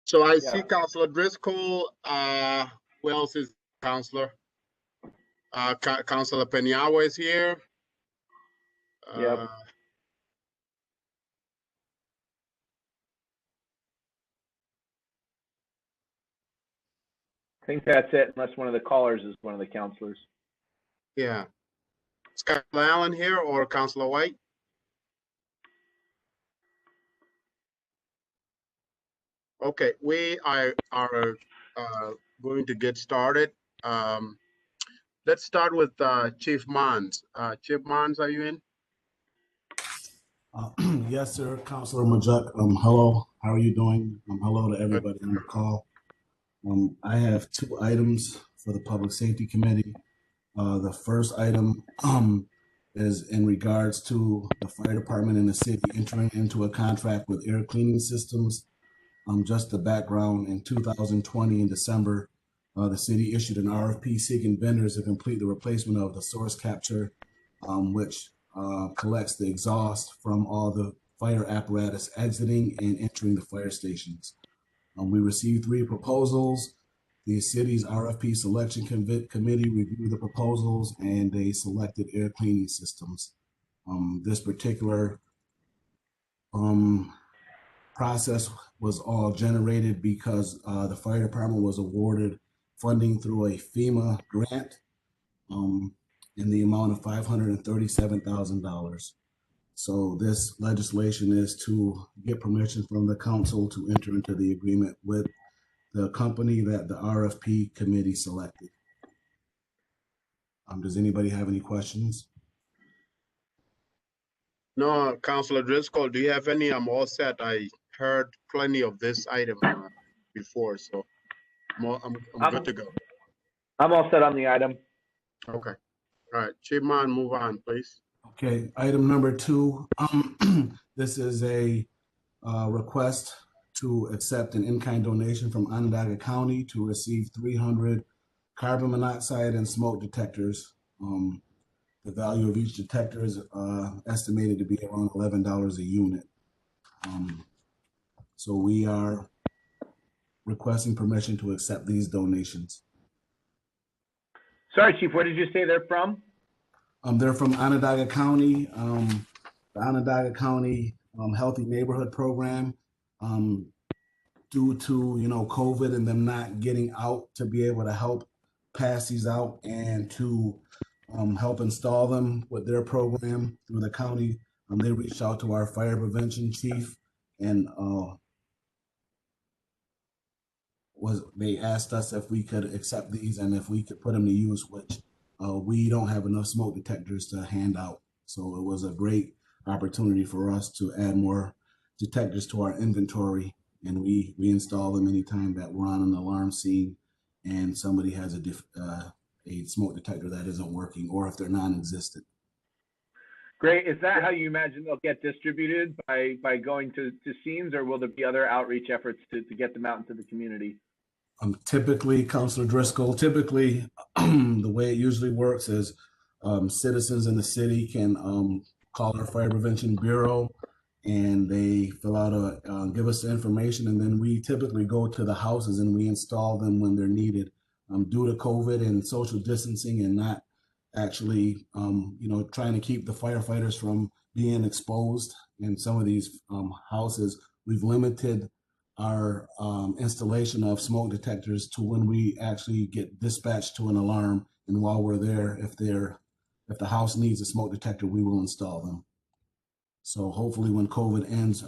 So I see Yeah. Councilor Driscoll. Who else is Councilor? Councilor Peñagua is here. Yep. I think that's it, unless one of the callers is one of the counselors. Yeah. Is Councilor Allen here or Councilor White? Okay, we are going to get started. Let's start with Chief Mons. Chief Mons, are you in? Yes, sir. Councilor Majak. Hello. How are you doing? Hello to everybody on the call. I have two items for the Public Safety Committee. The first item is in regards to the fire department in the city entering into a contract with air cleaning systems. Just the background, in 2020 in December, the city issued an RFP seeking vendors to complete the replacement of the source capture, which collects the exhaust from all the fire apparatus exiting and entering the fire stations. We received 3 proposals. The city's RFP selection committee reviewed the proposals and they selected air cleaning systems. This particular process was all generated because the fire department was awarded funding through a FEMA grant in the amount of $537,000. So this legislation is to get permission from the council to enter into the agreement with the company that the RFP committee selected. Does anybody have any questions? No, Councilor Driscoll, do you have any? I'm all set. I heard plenty of this item before, so I'm good to go. I'm all set on the item. Okay. All right, Chief Mon, move on, please. Okay, item number 2. This is a request to accept an in-kind donation from Onondaga County to receive 300 carbon monoxide and smoke detectors. The value of each detector is estimated to be around $11 a unit. So we are requesting permission to accept these donations. Sorry, Chief, where did you say they're from? They're from Onondaga County, the Onondaga County Healthy Neighborhood Program. Due to COVID and them not getting out to be able to help pass these out and to help install them with their program through the county, they reached out to our fire prevention chief and they asked us if we could accept these and if we could put them to use, which we don't have enough smoke detectors to hand out. So it was a great opportunity for us to add more detectors to our inventory, and we install them anytime that we're on an alarm scene and somebody has a smoke detector that isn't working, or if they're non-existent. Great. Is that how you imagine they'll get distributed, by going to scenes, or will there be other outreach efforts to get them out into the community? Typically, Councilor Driscoll, the way it usually works is citizens in the city can call our fire prevention bureau and they fill out give us the information, and then we typically go to the houses and we install them when they're needed. Due to COVID and social distancing and not actually, trying to keep the firefighters from being exposed in some of these houses, we've limited our installation of smoke detectors to when we actually get dispatched to an alarm. And while we're there, if the house needs a smoke detector, we will install them. So hopefully when COVID ends,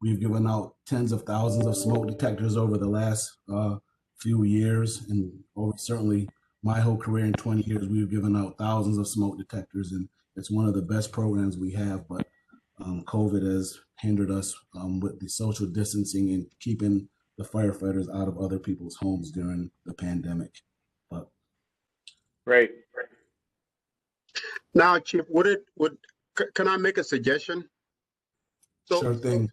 we've given out tens of thousands of smoke detectors over the last few years, and certainly my whole career in 20 years, we've given out thousands of smoke detectors, and it's one of the best programs we have. But COVID has hindered us with the social distancing and keeping the firefighters out of other people's homes during the pandemic. But Great. Now, Chief, can I make a suggestion? So, sure thing.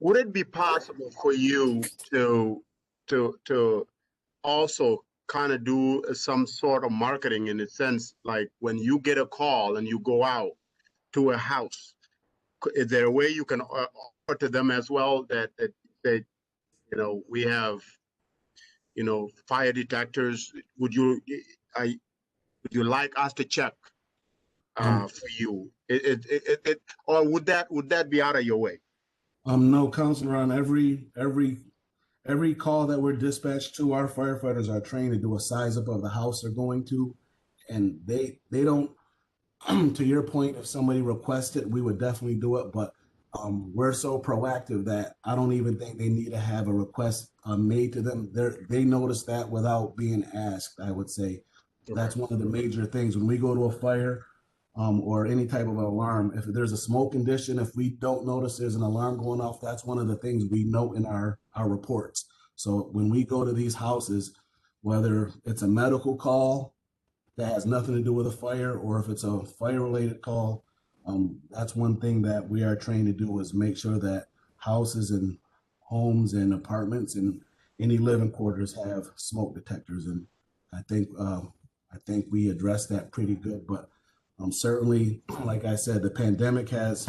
Would it be possible for you to also kind of do some sort of marketing, in a sense, like when you get a call and you go out to a house, is there a way you can offer to them as well that we have fire detectors. Would you like us to check for you? Or would that be out of your way? No, Counselor, on every call that we're dispatched to, our firefighters are trained to do a size up of the house they're going to, and they don't. To your point, if somebody requests it, we would definitely do it. But we're so proactive that I don't even think they need to have a request made to them. They notice that without being asked. I would say that's one of the major things when we go to a fire or any type of alarm. If there's a smoke condition, if we don't notice there's an alarm going off, that's one of the things we note in our reports. So when we go to these houses, whether it's a medical call that has nothing to do with a fire, or if it's a fire-related call, that's one thing that we are trained to do is make sure that houses and homes and apartments and any living quarters have smoke detectors. And I think we addressed that pretty good. But certainly, like I said, the pandemic has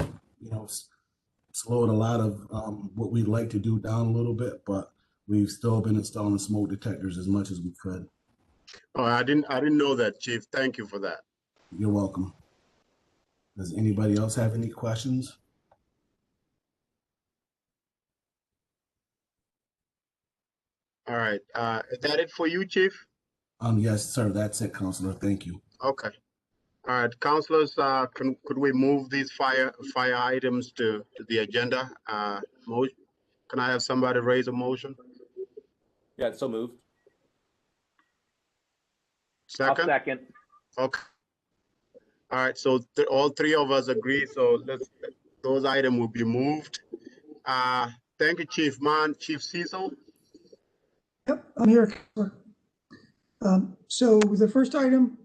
slowed a lot of what we'd like to do down a little bit, but we've still been installing smoke detectors as much as we could. Oh, I didn't know that, Chief. Thank you for that. You're welcome. Does anybody else have any questions? All right. Is that it for you, Chief? Yes, sir. That's it, Counselor. Thank you. Okay. All right, councilors, could we move these fire items to the agenda? Can I have somebody raise a motion? Yeah, so moved. I'll Second? second. Okay. All right, so all three of us agree, so those items will be moved. Thank you, Chief Mons. Chief Cecil? Yep, I'm here. So the first item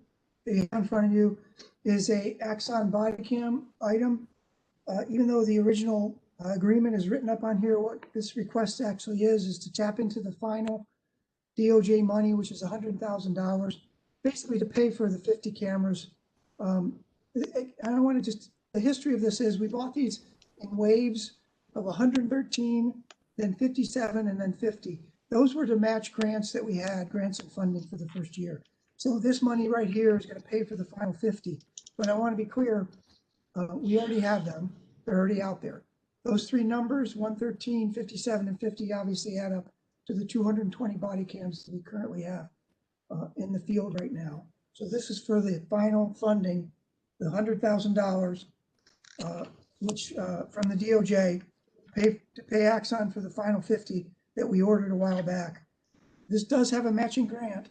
that you have in front of you is a Axon body cam item. Even though the original agreement is written up on here, what this request actually is to tap into the final DOJ money, which is $100,000, basically to pay for the 50 cameras. I don't want to the history of this is we bought these in waves of 113, then 57, and then 50. Those were to match grants that we had, grants and funding for the first year. So this money right here is going to pay for the final 50. But I want to be clear, we already have them. They're already out there. Those three numbers, 113, 57, and 50, obviously add up to the 220 body cams that we currently have in the field right now. So this is for the final funding, the $100,000, which from the DOJ to pay Axon for the final 50 that we ordered a while back. This does have a matching grant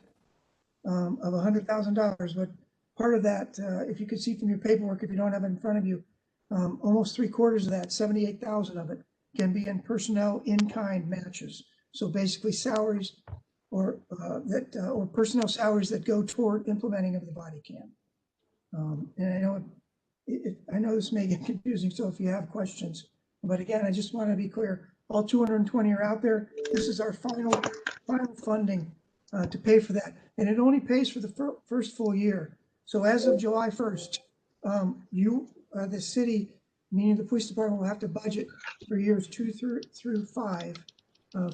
of $100,000, but part of that, if you could see from your paperwork, if you don't have it in front of you, almost 3/4 of that, 78,000 of it, can be in personnel in-kind matches. So basically salaries or personnel salaries that go toward implementing of the body cam. And I know this may get confusing, so if you have questions, but again, I just want to be clear, all 220 are out there. This is our final funding to pay for that. And it only pays for the first full year. So as of July 1st, the city, meaning the police department, will have to budget for years 2 through 5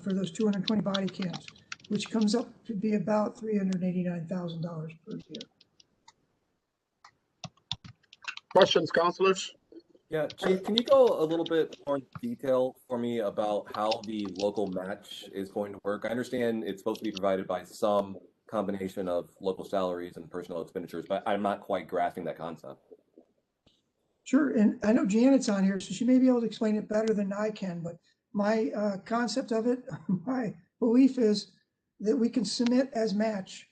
for those 220 body cams, which comes up to be about $389,000 per year. Questions, councilors? Yeah, Chief, can you go a little bit more in detail for me about how the local match is going to work? I understand it's supposed to be provided by some combination of local salaries and personnel expenditures, but I'm not quite grasping that concept. Sure, and I know Janet's on here, so she may be able to explain it better than I can, but my concept of it, my belief is that we can submit as match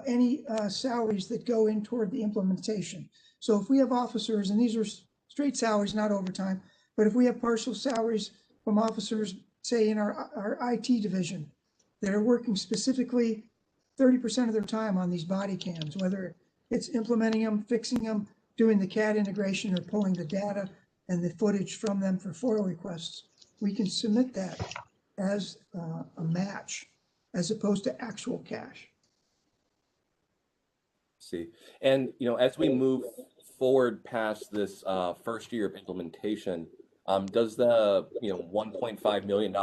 any salaries that go in toward the implementation. So if we have officers, and these are straight salaries, not overtime, but if we have partial salaries from officers, say in our IT division, that are working specifically 30% of their time on these body cams, whether it's implementing them, fixing them, doing the CAD integration, or pulling the data and the footage from them for FOIL requests, we can submit that as a match as opposed to actual cash. See, and as we move forward past this first year of implementation, Does the $1.5 million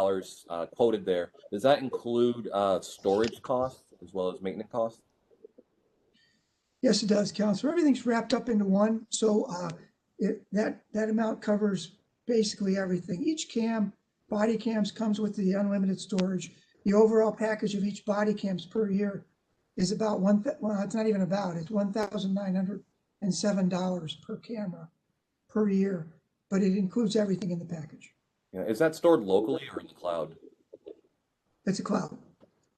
quoted there, does that include storage costs as well as maintenance costs? Yes, it does, Counselor. Everything's wrapped up into one, so that amount covers basically everything. Each body cams comes with the unlimited storage. The overall package of each body cams per year is about well, it's not even about, it's $1,907 per camera per year, but it includes everything in the package. Yeah, is that stored locally or in the cloud? It's a cloud.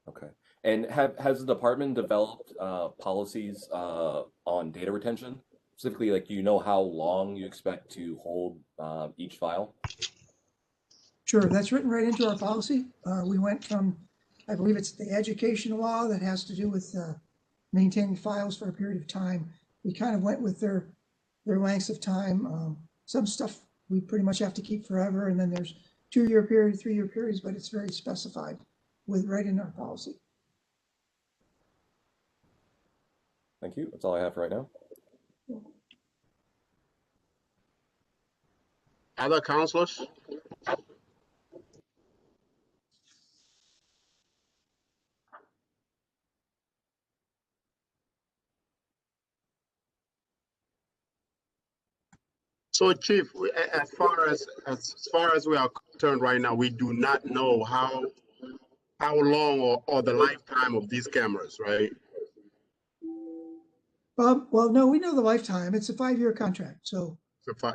Okay. And has the department developed policies on data retention? Specifically, like, do you know how long you expect to hold each file? Sure, that's written right into our policy. We went from, I believe it's the education law that has to do with maintaining files for a period of time. We kind of went with their lengths of time. Some stuff we pretty much have to keep forever, and then there's 2-year period, 3-year periods, but it's very specified with right in our policy. Thank you. That's all I have for right now. Other councilors? So, Chief, as far as we are concerned right now, we do not know how long or the lifetime of these cameras, right? Well, no, we know the lifetime. It's a 5-year contract. So Okay.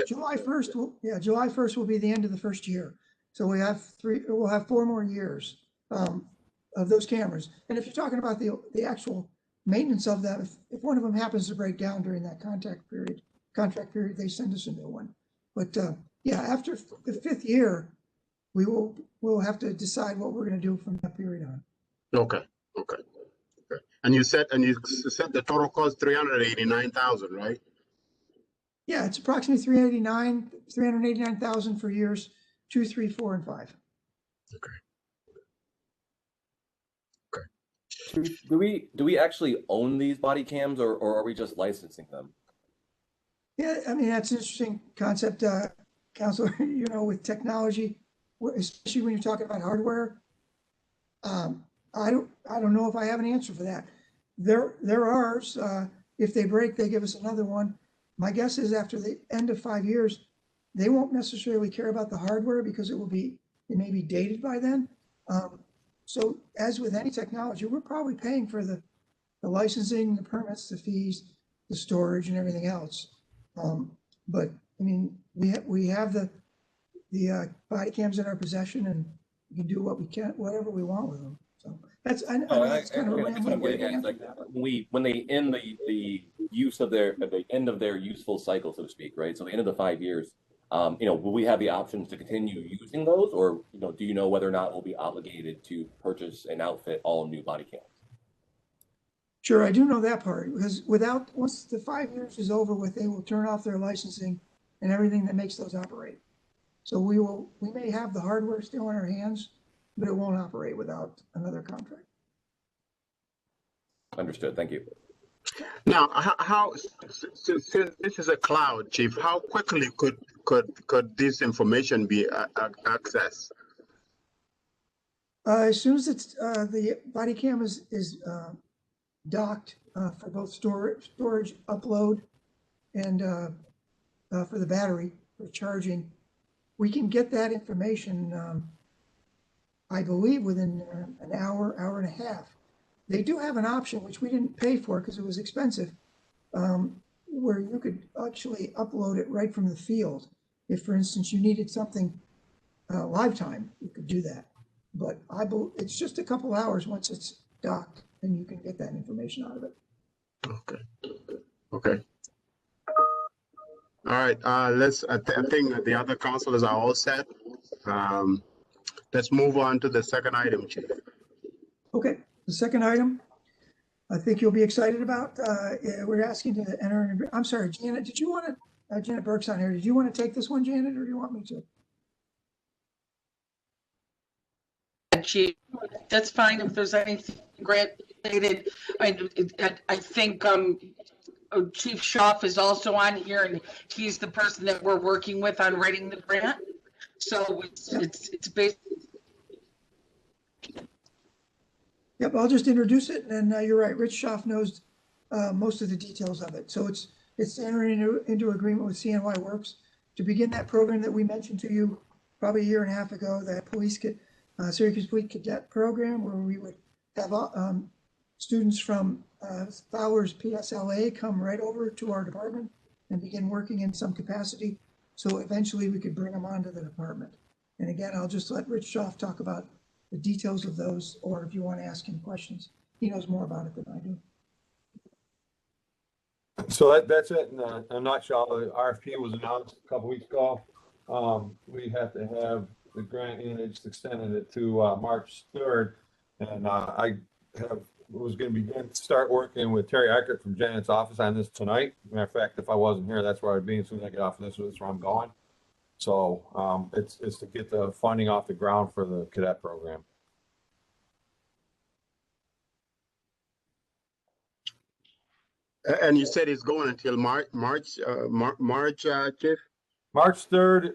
July 1st will be the end of the first year. So we'll have 4 more years of those cameras. And if you're talking about the actual maintenance of them, if one of them happens to break down during that contract period, they send us a new one. But yeah, after the 5th year, we'll have to decide what we're going to do from that period on. Okay. And you said the total cost $389,000, right? Yeah, it's approximately 389,000 for years 2, 3, 4, and 5. Okay. Do we actually own these body cams, or are we just licensing them? Yeah, I mean, that's an interesting concept, Counselor. With technology, especially when you're talking about hardware, I don't know if I have an answer for that. They're ours. If they break, they give us another one. My guess is after the end of 5 years, they won't necessarily care about the hardware because it may be dated by then. So as with any technology, we're probably paying for the licensing, the permits, the fees, the storage, and everything else. But I mean, we have the body cams in our possession, and we can do whatever we want with them. So that's kind of a rambling way to answer that. When they end the use of the end of their useful cycle, so to speak, right? So the end of the 5 years, will we have the options to continue using those, or do you know whether or not we'll be obligated to purchase and outfit all new body cams? Sure, I do know that part, because once the 5 years is over with, they will turn off their licensing and everything that makes those operate. So we may have the hardware still in our hands, but it won't operate without another contract. Understood. Thank you. Now, since this is a cloud, Chief, how quickly could this information be accessed? As soon as the body cam is docked for both storage upload and for the battery for charging, we can get that information, I believe, within an hour and a half. They do have an option, which we didn't pay for because it was expensive, where you could actually upload it right from the field. If, for instance, you needed something live time, you could do that. But it's just a couple hours once it's docked, and you can get that information out of it. Okay. All right. I think the other councilors are all set. Let's move on to the second item, Chief. Okay. The second item, I think you'll be excited about. We're asking to enter. I'm sorry, Janet. Did you want to? Janet Burke's on here. Did you want to take this one, Janet, or do you want me to? Chief, that's fine if there's anything grant related. I think Chief Schaaf is also on here, and he's the person that we're working with on writing the grant. So it's based. Yep, I'll just introduce it, and you're right, Rich Schaaf knows most of the details of it. So it's entering into agreement with CNY Works to begin that program that we mentioned to you probably a year and a half ago, that Syracuse Police Cadet Program, where we would have students from Fowler's PSLA come right over to our department and begin working in some capacity. So eventually we could bring them onto the department. And again, I'll just let Rich Schaaf talk about the details of those, or if you want to ask him questions, he knows more about it than I do. So that's it in a nutshell. The RFP was announced a couple weeks ago. We have to have the grant in. They just extended it to March 3rd, and I was going to start working with Terry Eckert from Janet's office on this tonight. Matter of fact, if I wasn't here, that's where I'd be as soon as I get off of this. That's where I'm going. So it's to get the funding off the ground for the cadet program. And you said it's going until March, Chief? March 3rd.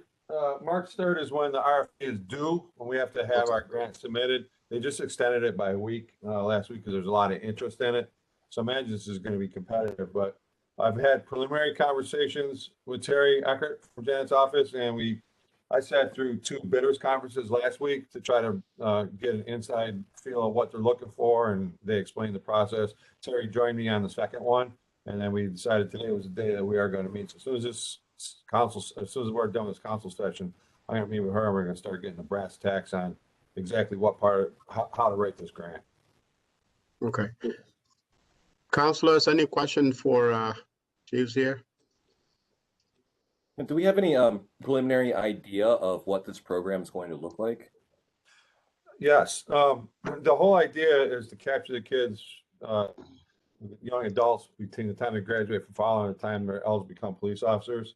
March 3rd is when the RFP is due, when we have to have our grant submitted. They just extended it by a week last week because there's a lot of interest in it. So I imagine this is going to be competitive, but I've had preliminary conversations with Terry Eckert from Janet's office, and I sat through 2 bidders conferences last week to try to get an inside feel of what they're looking for, and they explained the process. Terry joined me on the second one, and then we decided today was the day that we are going to meet. So as soon as we're done with this council session, I'm going to meet with her, and we're going to start getting the brass tacks on exactly what part, how to write this grant. Okay. Councilors, any question for Chiefs here? And do we have any preliminary idea of what this program is going to look like? Yes. The whole idea is to capture the kids, young adults, between the time they graduate from following the time they're eligible to become police officers.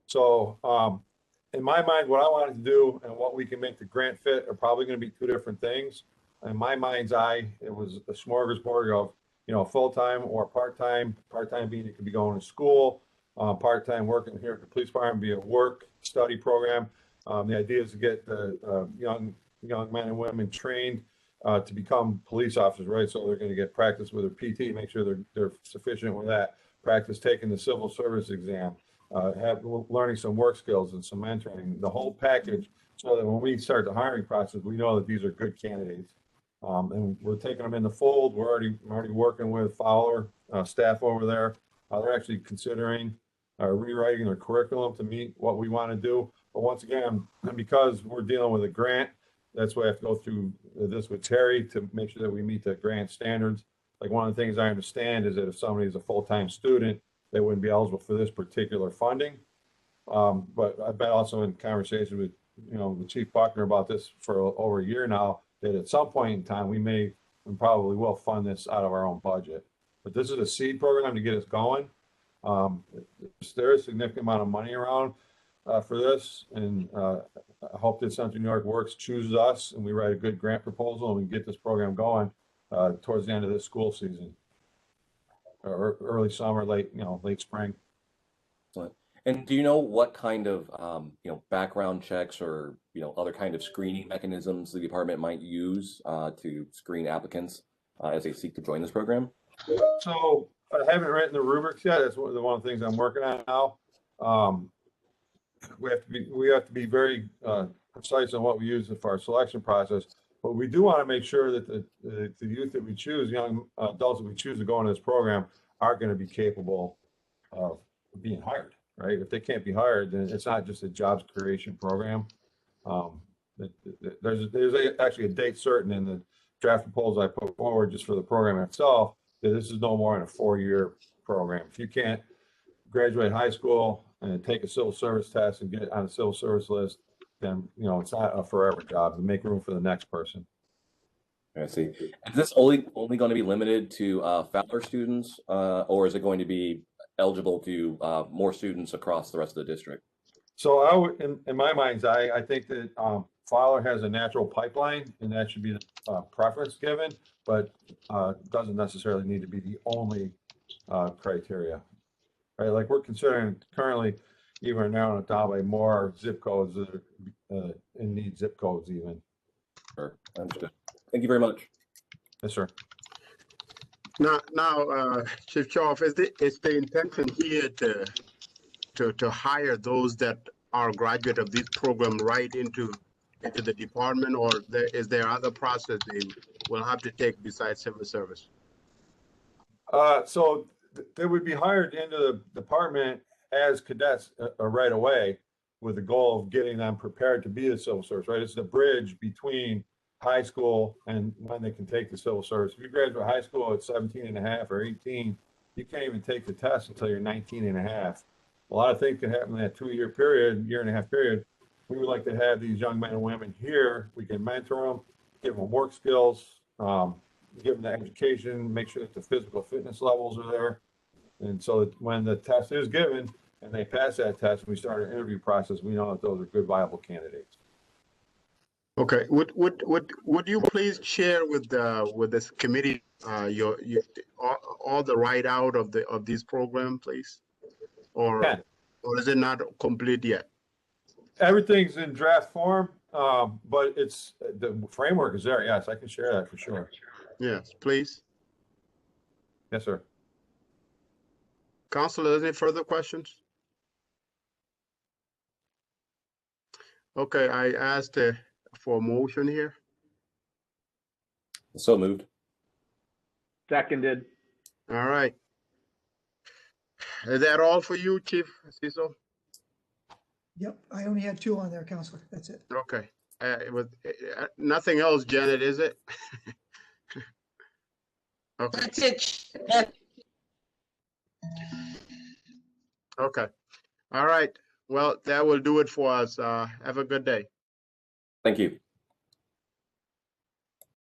So in my mind, what I wanted to do and what we can make the grant fit are probably going to be 2 different things. In my mind's eye, it was a smorgasbord of, full-time or part-time. Part-time being you could be going to school, part-time working here at the police department, be a work study program. The idea is to get the young men and women trained to become police officers, right? So they're going to get practice with their PT, make sure they're sufficient with that. Practice taking the civil service exam, learning some work skills and some mentoring, the whole package, so that when we start the hiring process, we know that these are good candidates. And we're taking them in the fold. We're already working with Fowler staff over there. They're actually considering rewriting their curriculum to meet what we want to do. But once again, because we're dealing with a grant, that's why I have to go through this with Terry to make sure that we meet the grant standards. Like, one of the things I understand is that if somebody is a full-time student, they wouldn't be eligible for this particular funding. But I've been also in conversation with, the Chief Buckner about this for over a year now, that at some point in time, we probably will fund this out of our own budget. But this is a seed program to get us going. There is a significant amount of money around for this, and I hope that Central New York Works chooses us and we write a good grant proposal and we get this program going towards the end of this school season, or early summer, late spring. Excellent. And do you know what kind of background checks or other kind of screening mechanisms the department might use to screen applicants as they seek to join this program? So I haven't written the rubrics yet. That's one of the things I'm working on now. We have to be very precise on what we use for our selection process, but we do want to make sure that the youth that we choose, young adults that we choose to go into this program, are going to be capable of being hired, right? If they can't be hired, then it's not just a jobs creation program. There's actually a date certain in the draft proposal I put forward just for the program itself, that this is no more than a 4-year program. If you can't graduate high school and take a civil service test and get on the civil service list, then it's not a forever job. To make room for the next person. I see. Is this only going to be limited to Fowler students, or is it going to be eligible to more students across the rest of the district? So I would, in my mind's eye, I think that Fowler has a natural pipeline, and that should be the preference given, but doesn't necessarily need to be the only criteria. right? Like we're considering currently even now in Ottawa more zip codes that are in need zip codes even. Sure, understood. Thank you very much. Yes, sir. Now, Chief Schaaf, is the intention here to hire those that are graduate of this program right into the department, or is there other process they will have to take besides civil service? So they would be hired into the department as cadets right away with the goal of getting them prepared to be the civil service, right? It's the bridge between high school and when they can take the civil service. If you graduate high school at 17 and a half or 18, you can't even take the test until you're 19 and a half. A lot of things can happen in that 2-year period, year and a half period. We would like to have these young men and women here. We can mentor them, give them work skills, give them the education, make sure that the physical fitness levels are there. And so that when the test is given and they pass that test, we start an interview process, we know that those are good, viable candidates. Okay, would you please share with this committee your all the write out of this program, please? Or is it not complete yet? Everything's in draft form, but it's the framework is there. Yes, I can share that for sure. Yes, please. Yes, sir. Councilor, any further questions? Okay, I asked for a motion here. So moved. Seconded. All right. Is that all for you, Chief Cecil? Yep, I only had 2 on there, Counselor. That's it. Okay. Nothing else, Janet, is it? Okay. That's it. Okay. All right. Well, that will do it for us. Have a good day. Thank you.